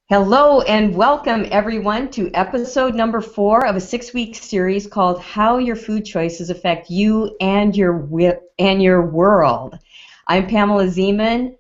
Hello and welcome everyone to episode number 4 of a 6-week series called How Your Food Choices Affect You and Your World. I'm Pamela Ziemann,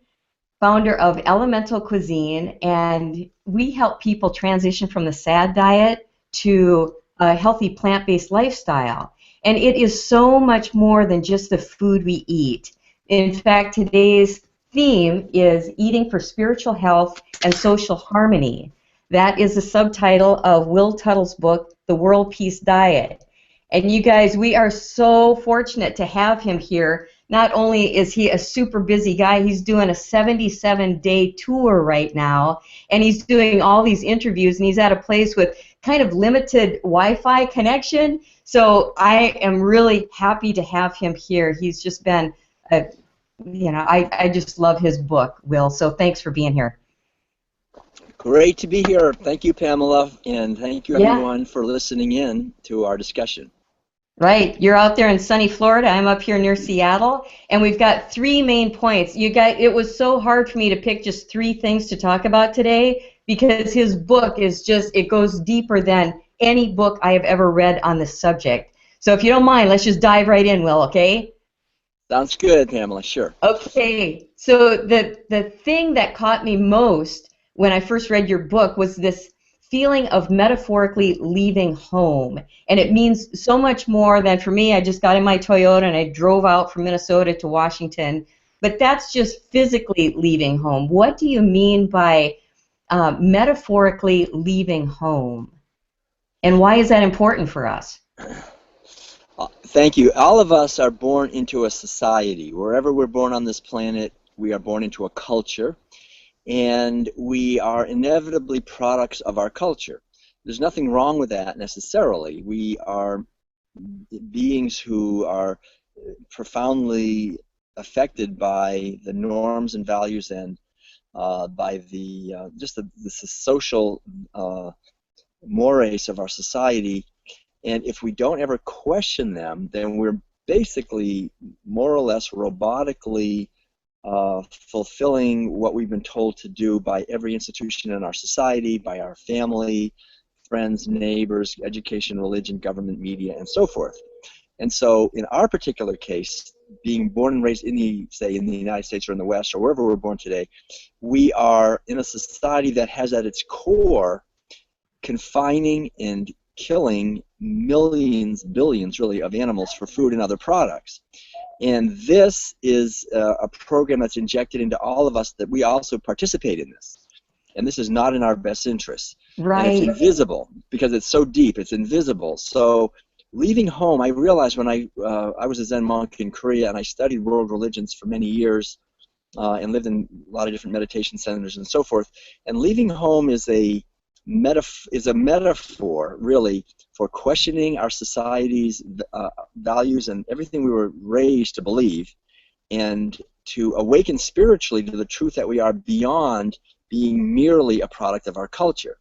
founder of Elemental Cuisine, and we help people transition from the SAD diet to a healthy plant-based lifestyle. And it is so much more than just the food we eat. In fact, today's theme is eating for spiritual health and social harmony. That is the subtitle of Will Tuttle's book, The World Peace Diet. And you guys, we are so fortunate to have him here. Not only is he a super busy guy, he's doing a 77-day tour right now, and he's doing all these interviews, and he's at a place with kind of limited Wi-Fi connection. So I am really happy to have him here. He's just been I just love his book, Will, so thanks for being here. Great to be here. Thank you, Pamela, and thank you, everyone, for listening in to our discussion. Right. You're out there in sunny Florida. I'm up here near Seattle, and we've got 3 main points. You guys, it was so hard for me to pick just 3 things to talk about today because his book is just, it goes deeper than any book I have ever read on this subject. So if you don't mind, let's just dive right in, Will, okay? Sounds good, Pamela, sure. Okay, so the thing that caught me most when I first read your book was this feeling of metaphorically leaving home. And it means so much more than, for me, I just got in my Toyota and I drove out from Minnesota to Washington. But that's just physically leaving home. What do you mean by metaphorically leaving home? And why is that important for us? Thank you. All of us are born into a society. Wherever we're born on this planet, we are born into a culture, and we are inevitably products of our culture. There's nothing wrong with that necessarily. We are beings who are profoundly affected by the norms and values and by the social mores of our society. And if we don't ever question them, then we're basically more or less robotically fulfilling what we've been told to do by every institution in our society, by our family, friends, neighbors, education, religion, government, media, and so forth. And so in our particular case, being born and raised in the United States or in the West or wherever we're born today, we are in a society that has at its core confining and killing millions, billions really, of animals for food and other products. And this is a program that's injected into all of us that we also participate in this. And this is not in our best interest. Right. And it's invisible because it's so deep, it's invisible. So leaving home, I realized when I was a Zen monk in Korea and I studied world religions for many years and lived in a lot of different meditation centers and so forth. And leaving home is a metaphor, really, for questioning our society's values and everything we were raised to believe, and to awaken spiritually to the truth that we are beyond being merely a product of our culture.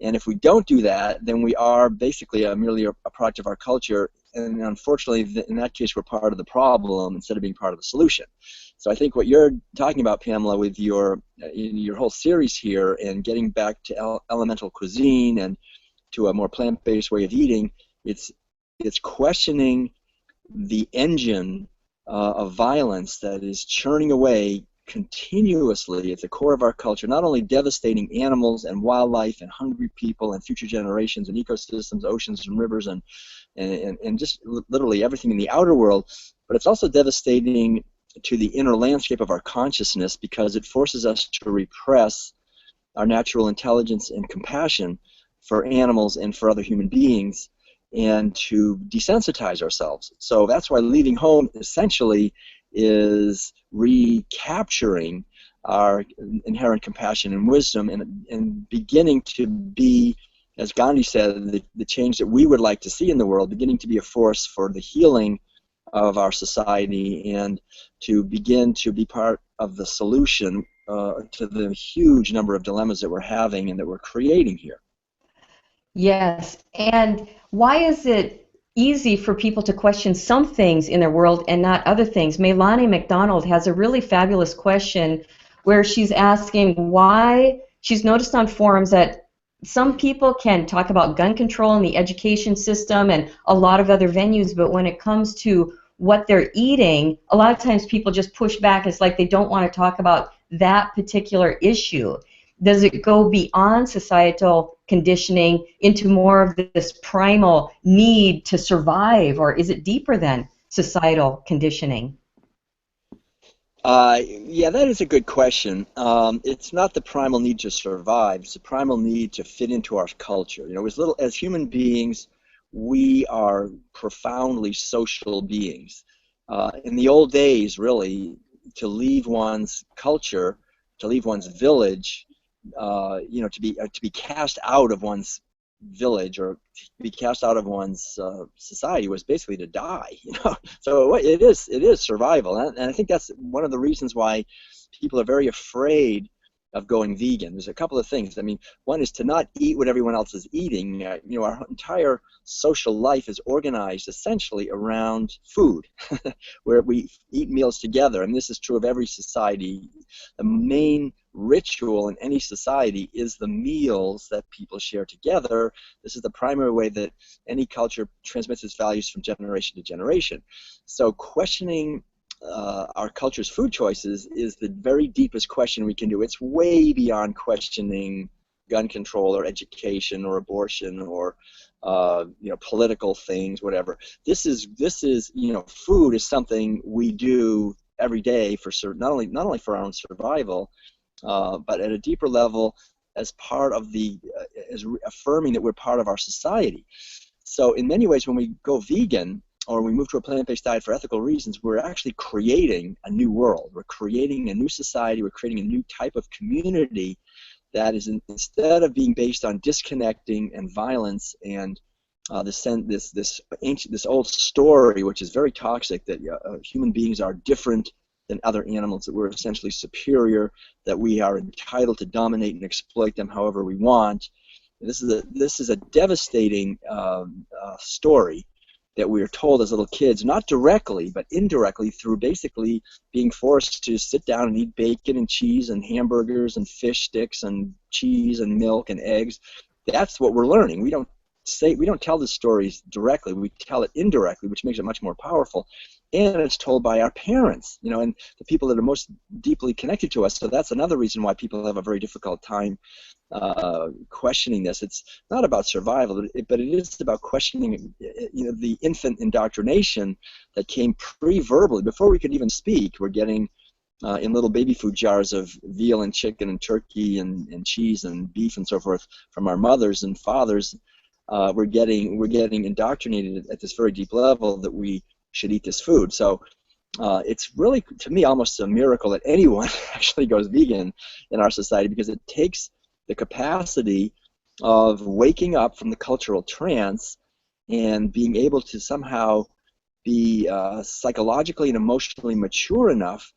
And if we don't do that, then we are basically merely a product of our culture, and unfortunately, in that case, we're part of the problem instead of being part of the solution. So I think what you're talking about, Pamela, with your whole series here and getting back to elemental cuisine and to a more plant-based way of eating, it's questioning the engine of violence that is churning away continuously at the core of our culture, not only devastating animals and wildlife and hungry people and future generations and ecosystems, oceans and rivers and just literally everything in the outer world, but it's also devastating to the inner landscape of our consciousness because it forces us to repress our natural intelligence and compassion for animals and for other human beings and to desensitize ourselves. So that's why leaving home essentially is recapturing our inherent compassion and wisdom and beginning to be, as Gandhi said, the change that we would like to see in the world, beginning to be a force for the healing of our society and to begin to be part of the solution to the huge number of dilemmas that we're having and that we're creating here. Yes, and why is it easy for people to question some things in their world and not other things? Melanie McDonald has a really fabulous question where she's asking, why she's noticed on forums that some people can talk about gun control and the education system and a lot of other venues, but when it comes to what they're eating, a lot of times people just push back. It's like they don't want to talk about that particular issue. Does it go beyond societal conditioning into more of this primal need to survive, or is it deeper than societal conditioning? Yeah, that is a good question. It's not the primal need to survive; it's the primal need to fit into our culture. You know, as human beings, we are profoundly social beings. In the old days, really, to leave one's culture, to leave one's village, you know, to be cast out of one's village or to be cast out of one's society was basically to die. You know, so it is survival, and I think that's one of the reasons why people are very afraid of going vegan. There's a couple of things. I mean, one is to not eat what everyone else is eating. You know, our entire social life is organized essentially around food, where we eat meals together, and this is true of every society. The main ritual in any society is the meals that people share together. This is the primary way that any culture transmits its values from generation to generation. So questioning our culture's food choices is the very deepest question we can do. It's way beyond questioning gun control or education or abortion or you know, political things, whatever. This is you know, food is something we do every day for not only for our own survival, but at a deeper level as part of as affirming that we're part of our society. So in many ways, when we go vegan or we move to a plant-based diet for ethical reasons, we're actually creating a new world. We're creating a new society. We're creating a new type of community that is, instead of being based on disconnecting and violence and this old story, which is very toxic, that human beings are different than other animals, that we're essentially superior, that we are entitled to dominate and exploit them however we want. This is a devastating story that we are told as little kids, not directly, but indirectly, through basically being forced to sit down and eat bacon and cheese and hamburgers and fish sticks and cheese and milk and eggs. That's what we're learning. We don't tell the stories directly. We tell it indirectly, which makes it much more powerful. And it's told by our parents, you know, and the people that are most deeply connected to us. So that's another reason why people have a very difficult time questioning this. It's not about survival, but it is about questioning, you know, the infant indoctrination that came pre-verbally, before we could even speak. We're getting in little baby food jars of veal and chicken and turkey and cheese and beef and so forth from our mothers and fathers. We're getting indoctrinated at this very deep level that we should eat this food. So it's really, to me, almost a miracle that anyone actually goes vegan in our society, because it takes the capacity of waking up from the cultural trance and being able to somehow be psychologically and emotionally mature enough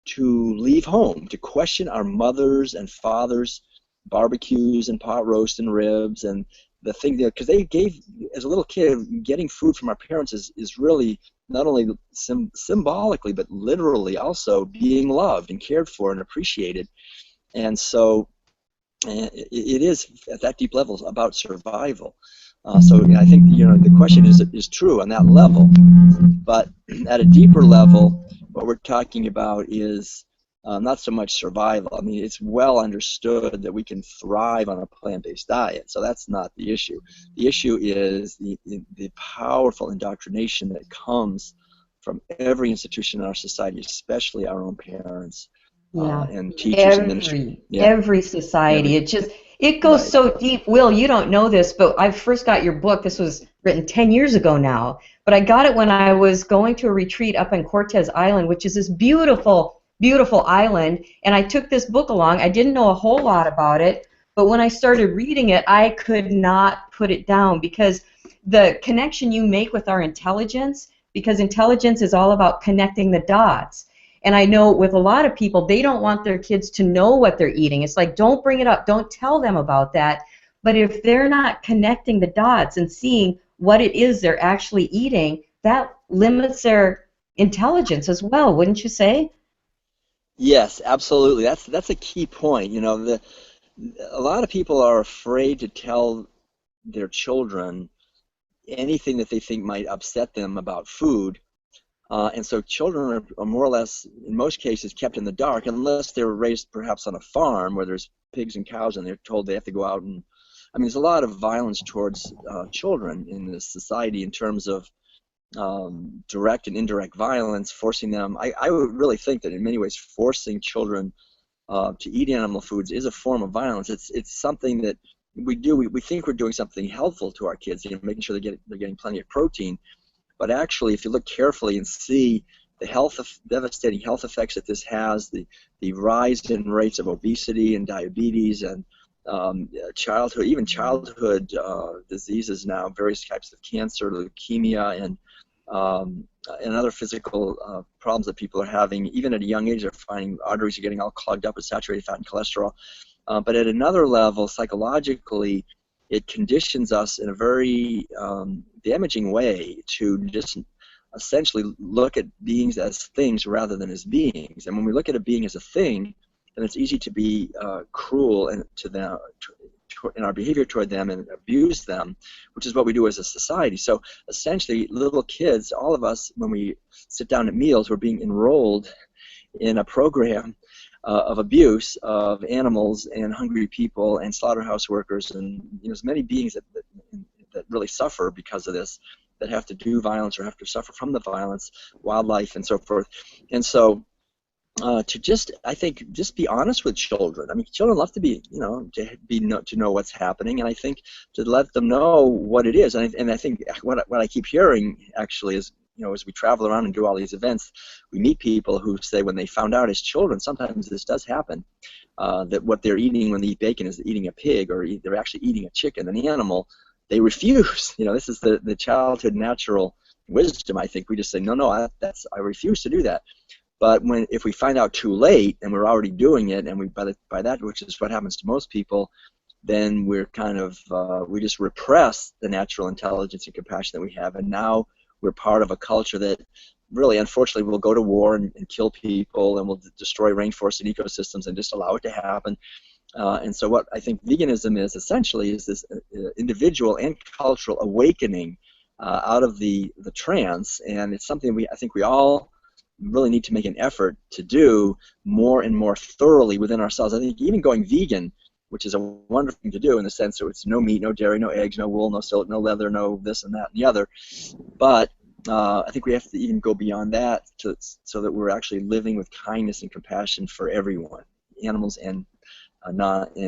to leave home, to question our mothers and fathers' barbecues and pot roast and ribs and the thing that, because they gave, as a little kid, getting food from our parents is really not only symbolically but literally also being loved and cared for and appreciated. And so it is at that deep level about survival. So I think, you know, the question is true on that level, but at a deeper level, what we're talking about is not so much survival. I mean, it's well understood that we can thrive on a plant-based diet, so that's not the issue. The issue is the powerful indoctrination that comes from every institution in our society, especially our own parents. Yeah. And teachers and ministry. Yeah. Every society. It goes Right. so deep. Will, you don't know this, but I first got your book. This was written 10 years ago now, but I got it when I was going to a retreat up on Cortez Island, which is this beautiful, beautiful island, and I took this book along. I didn't know a whole lot about it, but when I started reading it, I could not put it down, because the connection you make with our intelligence, because intelligence is all about connecting the dots. And I know with a lot of people, they don't want their kids to know what they're eating. It's like, don't bring it up. Don't tell them about that. But if they're not connecting the dots and seeing what it is they're actually eating, that limits their intelligence as well, wouldn't you say? Yes, absolutely. That's a key point. You know, A lot of people are afraid to tell their children anything that they think might upset them about food. And so children are more or less, in most cases, kept in the dark, unless they're raised perhaps on a farm where there's pigs and cows and they're told they have to go out and, I mean, there's a lot of violence towards children in this society in terms of direct and indirect violence, forcing them. I would really think that in many ways forcing children to eat animal foods is a form of violence. It's something that we do. We think we're doing something helpful to our kids, making sure they're getting plenty of protein. But actually, if you look carefully and see the devastating health effects that this has, the rise in rates of obesity and diabetes and even childhood diseases now, various types of cancer, leukemia, and other physical problems that people are having, even at a young age, they're finding arteries are getting all clogged up with saturated fat and cholesterol. But at another level, psychologically, it conditions us in a very damaging way to just essentially look at beings as things rather than as beings. And when we look at a being as a thing, then it's easy to be cruel and to them in our behavior toward them and abuse them, which is what we do as a society. So essentially, little kids, all of us, when we sit down at meals, we're being enrolled in a program of abuse of animals and hungry people and slaughterhouse workers, and there's many beings that really suffer because of this, that have to do violence or have to suffer from the violence, wildlife and so forth. And so I think just be honest with children. I mean, children love to be, to know what's happening, and I think to let them know what it is. And I think what I keep hearing actually is, as we travel around and do all these events, we meet people who say when they found out as children, sometimes this does happen, that what they're eating when they eat bacon is eating a pig, or they're actually eating a chicken, an animal. They refuse. This is the childhood natural wisdom. I think we just say, no, I refuse to do that. But if we find out too late and we're already doing it, and by that, which is what happens to most people, then we're kind of we just repress the natural intelligence and compassion that we have, and now we're part of a culture that really, unfortunately, will go to war and kill people, and will destroy rainforests and ecosystems and just allow it to happen. And so what I think veganism is essentially is this individual and cultural awakening out of the trance, and it's something I think we all really need to make an effort to do more and more thoroughly within ourselves. I think even going vegan, which is a wonderful thing to do in the sense that it's no meat, no dairy, no eggs, no wool, no silk, no leather, no this and that and the other. But I think we have to even go beyond that so that we're actually living with kindness and compassion for everyone, animals and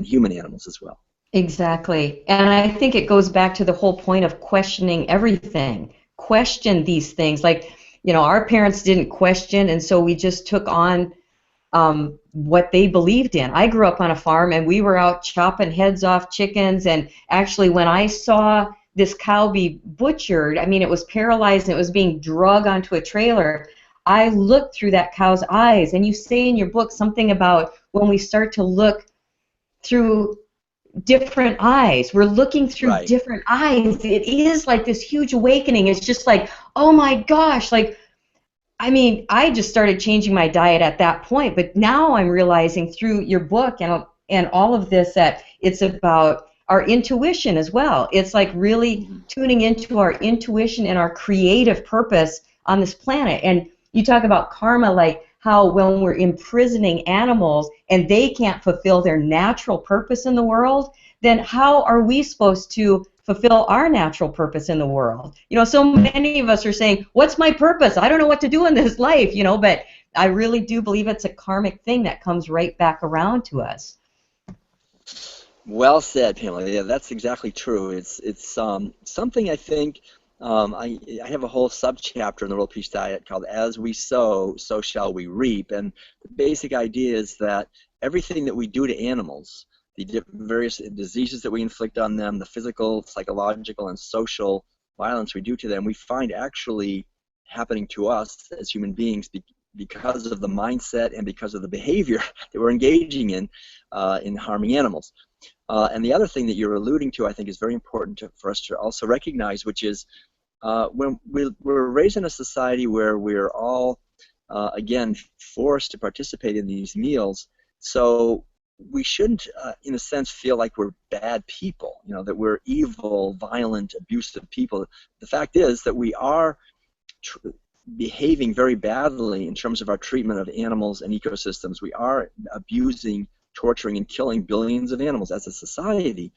human animals as well. Exactly. And I think it goes back to the whole point of questioning everything. Question these things. Like, our parents didn't question, and so we just took on what they believed in. I grew up on a farm, and we were out chopping heads off chickens, and actually when I saw this cow be butchered, I mean, it was paralyzed and it was being dragged onto a trailer, I looked through that cow's eyes. And you say in your book something about when we start to look through different eyes. We're looking through Right. different eyes. It is like this huge awakening. It's just like, oh my gosh, like, I mean, I just started changing my diet at that point, but now I'm realizing through your book and all of this that it's about our intuition as well. It's like really tuning into our intuition and our creative purpose on this planet. And you talk about karma, like how when we're imprisoning animals and they can't fulfill their natural purpose in the world, then how are we supposed to fulfill our natural purpose in the world? So many of us are saying, what's my purpose? I don't know what to do in this life, but I really do believe it's a karmic thing that comes right back around to us. Well said, Pamela. Yeah, that's exactly true. It's something I think I have a whole subchapter in the World Peace Diet called "As We Sow, So Shall We Reap," and the basic idea is that everything that we do to animals, the various diseases that we inflict on them, the physical, psychological, and social violence we do to them, we find actually happening to us as human beings because of the mindset and because of the behavior that we're engaging in harming animals. And the other thing that you're alluding to, I think, is very important for us to also recognize, which is when we're raised in a society where we're all, again, forced to participate in these meals. So we shouldn't, in a sense, feel like we're bad people, that we're evil, violent, abusive people. The fact is that we are behaving very badly in terms of our treatment of animals and ecosystems. We are abusing, torturing, and killing billions of animals as a society.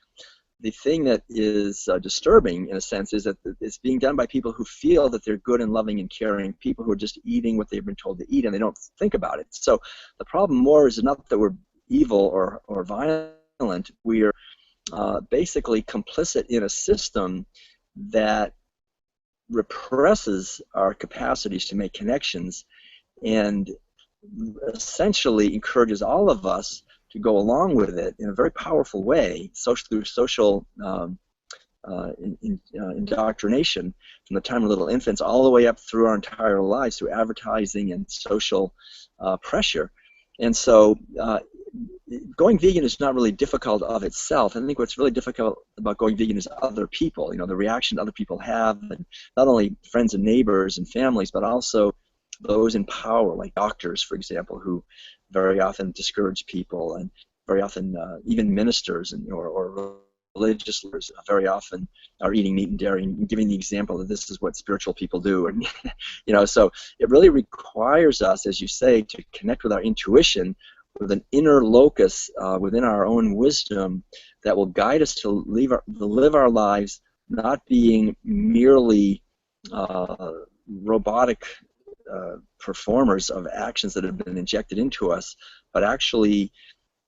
The thing that is disturbing, in a sense, is that it's being done by people who feel that they're good and loving and caring, people who are just eating what they've been told to eat, and they don't think about it. So the problem more is not that we're evil or violent. We're basically complicit in a system that represses our capacities to make connections and essentially encourages all of us to go along with it in a very powerful way, through social indoctrination from the time of little infants all the way up through our entire lives, through advertising and social pressure. And so going vegan is not really difficult of itself. I think what's really difficult about going vegan is other people, the reaction other people have, and not only friends and neighbors and families, but also those in power, like doctors, for example, who very often discourage people, and very often even ministers or religious leaders very often are eating meat and dairy and giving the example that this is what spiritual people do. And so it really requires us, as you say, to connect with our intuition, with an inner locus within our own wisdom that will guide us to live our lives not being merely robotic performers of actions that have been injected into us, but actually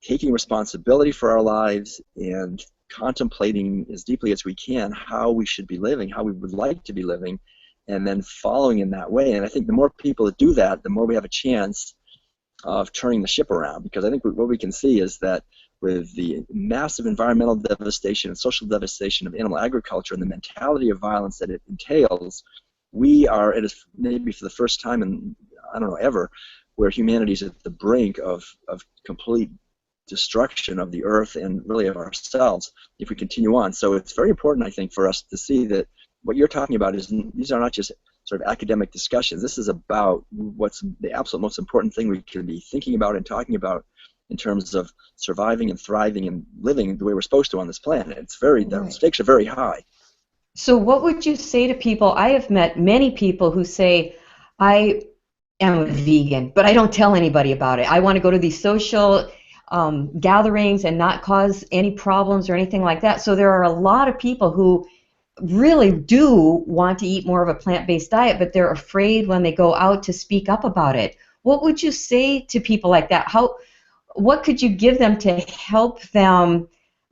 taking responsibility for our lives and contemplating as deeply as we can how we should be living, how we would like to be living, and then following in that way. And I think the more people that do that, the more we have a chance of turning the ship around, because I think what we can see is that with the massive environmental devastation and social devastation of animal agriculture and the mentality of violence that it entails, we are, maybe for the first time in, I don't know, ever, where humanity is at the brink of complete destruction of the earth and really of ourselves if we continue on. So it's very important, I think, for us to see that what you're talking about these are not just sort of academic discussions. This is about what's the absolute most important thing we can be thinking about and talking about in terms of surviving and thriving and living the way we're supposed to on this planet. The stakes are very high. So what would you say to people? I have met many people who say, I am a vegan, but I don't tell anybody about it. I want to go to these social gatherings and not cause any problems or anything like that. So there are a lot of people who really do want to eat more of a plant-based diet, but they're afraid when they go out to speak up about it. What would you say to people like that? What could you give them to help them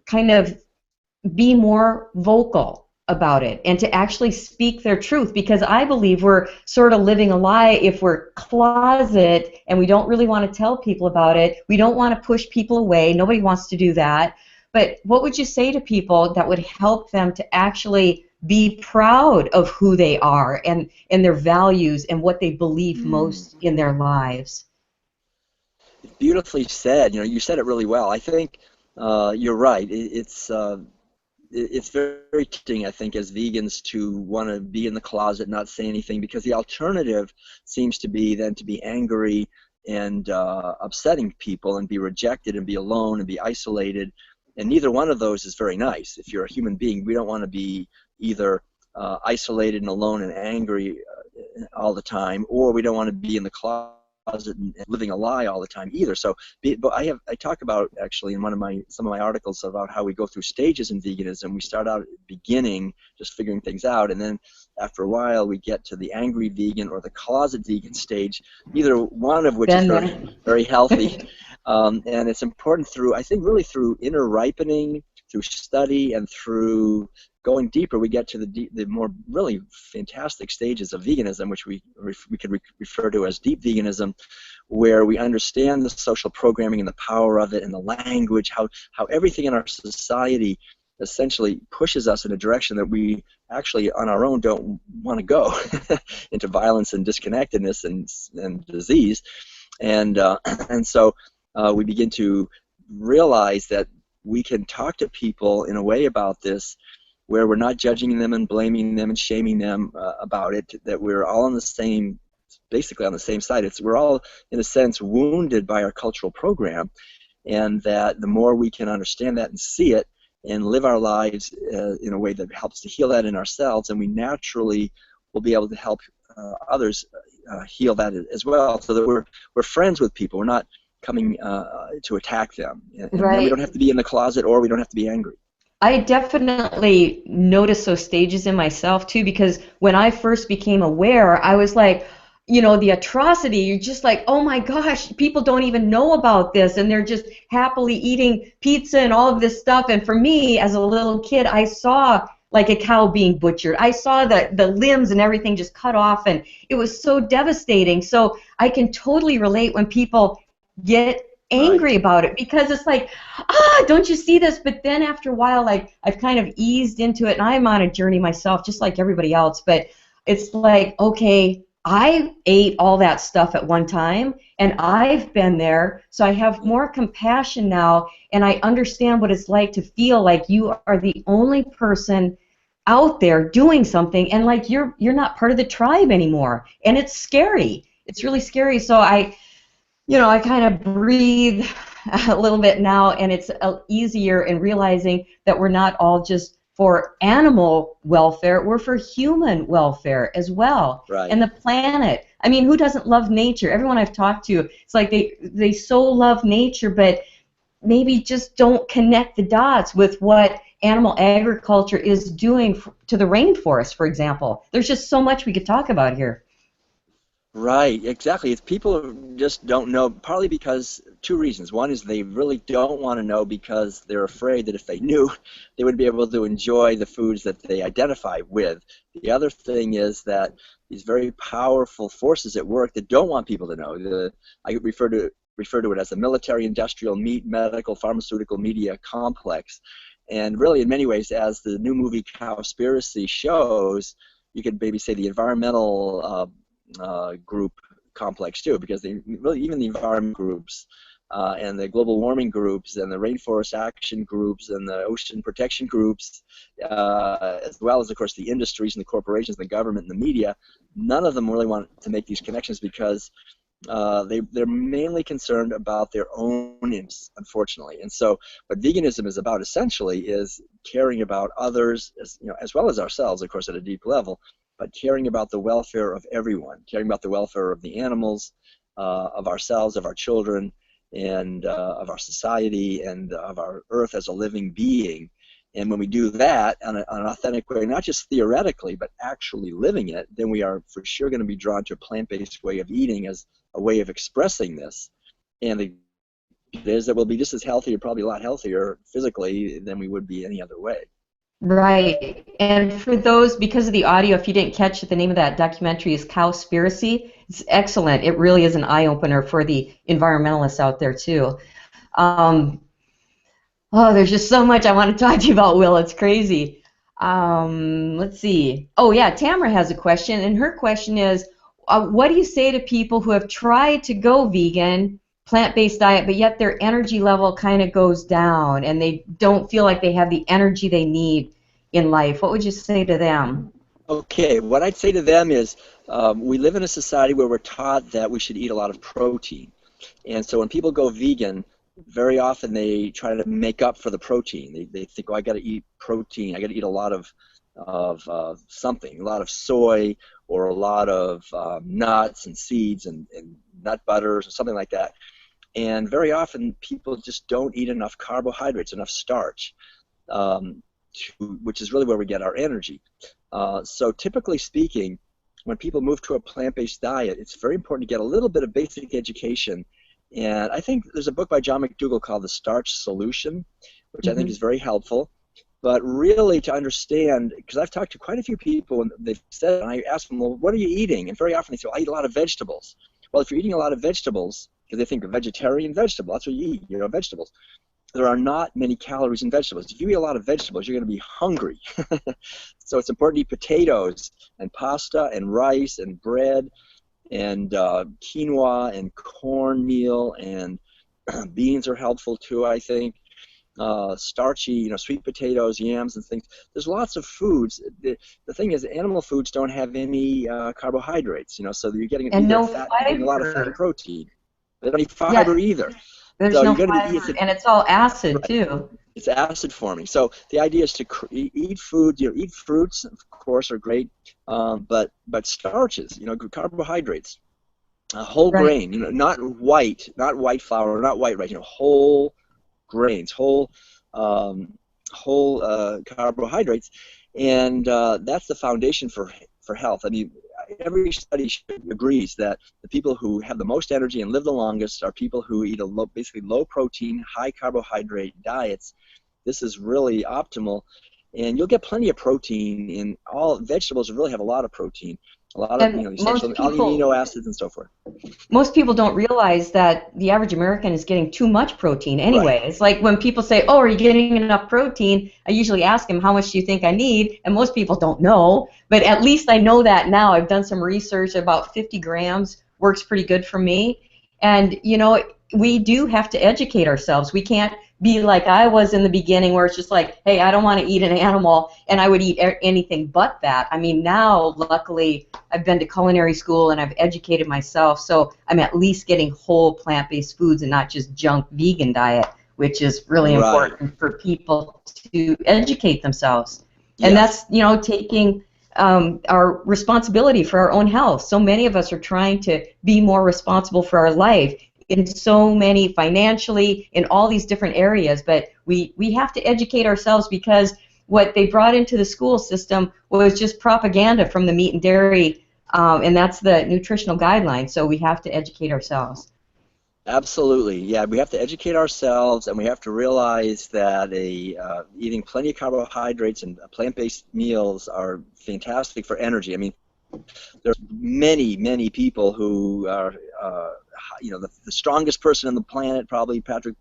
kind of be more vocal about it and to actually speak their truth? Because I believe we're sort of living a lie if we're closet and we don't really want to tell people about it. We don't want to push people away. Nobody wants to do that. But what would you say to people that would help them to actually be proud of who they are and their values and what they believe most in their lives? Beautifully said. You said it really well. I think you're right. It's very tempting, I think, as vegans to want to be in the closet, not say anything, because the alternative seems to be then to be angry and upsetting people and be rejected and be alone and be isolated. And neither one of those is very nice. If you're a human being, we don't want to be either isolated and alone and angry all the time, or we don't want to be in the closet and living a lie all the time either. So, but I talk about, actually, in some of my articles about how we go through stages in veganism. We start out at the beginning, just figuring things out, and then after a while we get to the angry vegan or the closet vegan stage, either one of which is very, very healthy. And it's important I think really through inner ripening, through study, and through going deeper, we get to the more really fantastic stages of veganism, which we could refer to as deep veganism, where we understand the social programming and the power of it and the language, how everything in our society essentially pushes us in a direction that we actually on our own don't want to go, into violence and disconnectedness and disease. And so we begin to realize that we can talk to people in a way about this where we're not judging them and blaming them and shaming them about it, that we're all on the same, basically on the same side. We're all, in a sense, wounded by our cultural program, and that the more we can understand that and see it and live our lives in a way that helps to heal that in ourselves, and we naturally will be able to help others heal that as well, so that we're friends with people. We're not coming to attack them, and then we don't have to be in the closet, or we don't have to be angry. I definitely noticed those stages in myself too, because when I first became aware, I was like, you know, the atrocity, you're just like, oh my gosh, people don't even know about this, and they're just happily eating pizza and all of this stuff. And for me, as a little kid, I saw like a cow being butchered. I saw the limbs and everything just cut off, and it was so devastating. So I can totally relate when people get angry about it, because it's like, don't you see this? But then after a while, like, I've kind of eased into it, and I'm on a journey myself, just like everybody else. But it's like, okay, I ate all that stuff at one time, and I've been there, so I have more compassion now, and I understand what it's like to feel like you are the only person out there doing something, and like you're not part of the tribe anymore, and it's scary. It's really scary. So I kind of breathe a little bit now, and it's easier in realizing that we're not all just for animal welfare, we're for human welfare as well. Right. And the planet. I mean, who doesn't love nature? Everyone I've talked to, it's like they so love nature, but maybe just don't connect the dots with what animal agriculture is doing to the rainforest, for example. There's just so much we could talk about here. Right, exactly. It's people just don't know, partly because two reasons. One is they really don't want to know because they're afraid that if they knew, they would be able to enjoy the foods that they identify with. The other thing is that these very powerful forces at work that don't want people to know. I refer to it as the military-industrial, meat, medical, pharmaceutical, media complex. And really, in many ways, as the new movie Cowspiracy shows, you could maybe say the environmental group complex too, because really even the environment groups and the global warming groups and the rainforest action groups and the ocean protection groups, as well as of course the industries and the corporations and the government and the media, none of them really want to make these connections because they're mainly concerned about their own interests, unfortunately. And so what veganism is about essentially is caring about others, as well as ourselves, of course, at a deep level, but caring about the welfare of everyone, caring about the welfare of the animals, of ourselves, of our children, and of our society, and of our earth as a living being. And when we do that in an authentic way, not just theoretically, but actually living it, then we are for sure going to be drawn to a plant-based way of eating as a way of expressing this. And it is that we'll be just as healthy, or probably a lot healthier physically than we would be any other way. Right. And for those, because of the audio, if you didn't catch it, the name of that documentary is Cowspiracy. It's excellent. It really is an eye-opener for the environmentalists out there, too. There's just so much I want to talk to you about, Will. It's crazy. Let's see. Oh, yeah, Tamara has a question, and her question is, what do you say to people who have tried to go vegan, plant-based diet, but yet their energy level kind of goes down and they don't feel like they have the energy they need in life? What would you say to them? Okay, what I'd say to them is we live in a society where we're taught that we should eat a lot of protein. And so when people go vegan, very often they try to make up for the protein. They think, oh, I got to eat protein. I got to eat a lot of something, a lot of soy or a lot of nuts and seeds and nut butters or something like that. And very often people just don't eat enough carbohydrates, enough starch, which is really where we get our energy. So typically speaking, when people move to a plant-based diet, it's very important to get a little bit of basic education. And I think there's a book by John McDougall called The Starch Solution, which I think is very helpful. But really to understand, because I've talked to quite a few people and they've said, and I ask them, well, what are you eating? And very often they say, well, I eat a lot of vegetables. Well, if you're eating a lot of vegetables, because they think a vegetarian vegetable, that's what you eat, vegetables. There are not many calories in vegetables. If you eat a lot of vegetables, you're going to be hungry. So it's important to eat potatoes and pasta and rice and bread and quinoa and cornmeal, and beans are helpful too, I think. Starchy, sweet potatoes, yams, and things. There's lots of foods. The thing is, animal foods don't have any carbohydrates, so you're getting And no fat, you're getting a lot of fat and protein. They don't need fiber either. There's So no you're going to be fiber, and it's all acid too. it's acid forming. So the idea is to eat food. Eat fruits, of course, are great, but starches, carbohydrates, whole Right. grain, not white flour, not white rice, whole grains, whole carbohydrates, and that's the foundation for health. I mean, every study agrees that the people who have the most energy and live the longest are people who eat basically low protein, high carbohydrate diets. This is really optimal, and you'll get plenty of protein in all vegetables. Really have a lot of protein, a lot of And essential all the amino acids and so forth. most people don't realize that the average American is getting too much protein Right. anyway. It's like when people say, "Oh, are you getting enough protein?" I usually ask them, "How much do you think I need?" And most people don't know, but at least I know that now. I've done some research. About 50 grams works pretty good for me. And we do have to educate ourselves. We can't be like I was in the beginning, where it's just like, "Hey, I don't want to eat an animal," and I would eat anything but that. I mean, now luckily I've been to culinary school and I've educated myself, so I'm at least getting whole plant-based foods and not just junk vegan diet, which is really Right. important for people to educate themselves. And Yes. that's taking our responsibility for our own health. So many of us are trying to be more responsible for our life in so many, financially, in all these different areas, but we have to educate ourselves, because what they brought into the school system was just propaganda from the meat and dairy, and that's the nutritional guidelines, so we have to educate ourselves. Absolutely, yeah. We have to educate ourselves, and we have to realize that eating plenty of carbohydrates and plant-based meals are fantastic for energy. I mean, there's many people who are, the strongest person on the planet, probably Patrick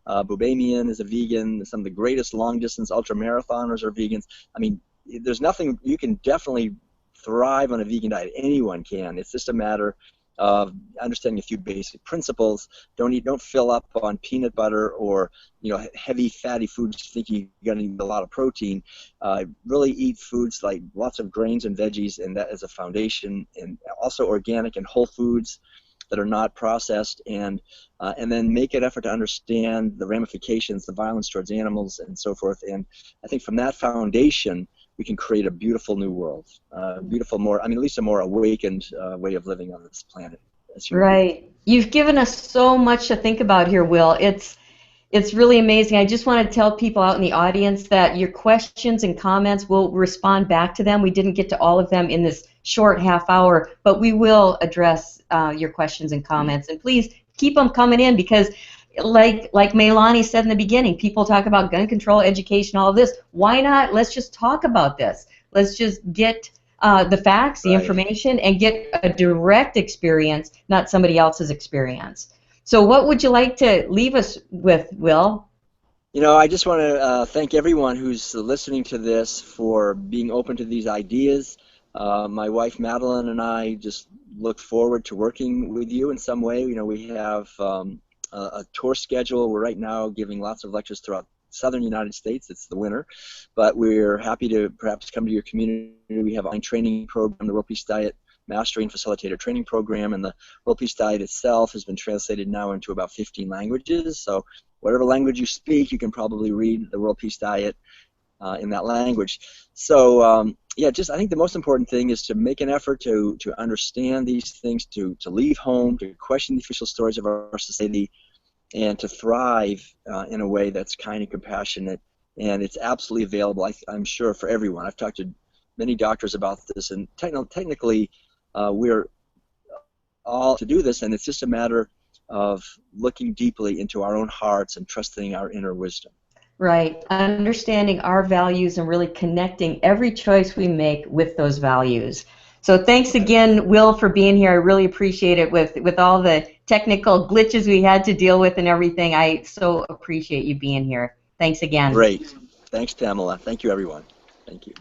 Boubamian is a vegan. Some of the greatest long-distance ultra-marathoners are vegans. I mean, there's nothing, you can definitely thrive on a vegan diet. Anyone can. It's just a matter of understanding a few basic principles. Don't fill up on peanut butter or heavy fatty foods thinking you're going to need a lot of protein. Really eat foods like lots of grains and veggies, and that is a foundation. And also organic and whole foods that are not processed, and then make an effort to understand the ramifications, the violence towards animals, and so forth. And I think from that foundation, we can create a beautiful new world, beautiful, at least a more awakened way of living on this planet as human beings. Right. You've given us so much to think about here, Will. It's really amazing. I just want to tell people out in the audience that your questions and comments, we'll respond back to them. We didn't get to all of them in this short half hour, but we will address your questions and comments. And please keep them coming in, because like Melanie said in the beginning, people talk about gun control, education, all of this. Why not? Let's just talk about this. Let's just get the facts, the Right. information, and get a direct experience, not somebody else's experience. So what would you like to leave us with, Will? I just want to thank everyone who's listening to this for being open to these ideas. My wife Madeline and I just look forward to working with you in some way. We have a tour schedule. We're right now giving lots of lectures throughout southern United States. It's the winter, but we're happy to perhaps come to your community. We have an online training program, the World Peace Diet Mastery and Facilitator Training Program, and the World Peace Diet itself has been translated now into about 15 languages. So whatever language you speak, you can probably read the World Peace Diet in that language. So yeah, I think the most important thing is to make an effort to understand these things, to leave home, to question the official stories of our society, and to thrive in a way that's kind and compassionate. And it's absolutely available, I'm sure, for everyone. I've talked to many doctors about this, and technically we're all to do this, and it's just a matter of looking deeply into our own hearts and trusting our inner wisdom. Right. Understanding our values and really connecting every choice we make with those values. So thanks again, Will, for being here. I really appreciate it with all the technical glitches we had to deal with and everything. I so appreciate you being here. Thanks again. Great. Thanks, Pamela. Thank you, everyone. Thank you.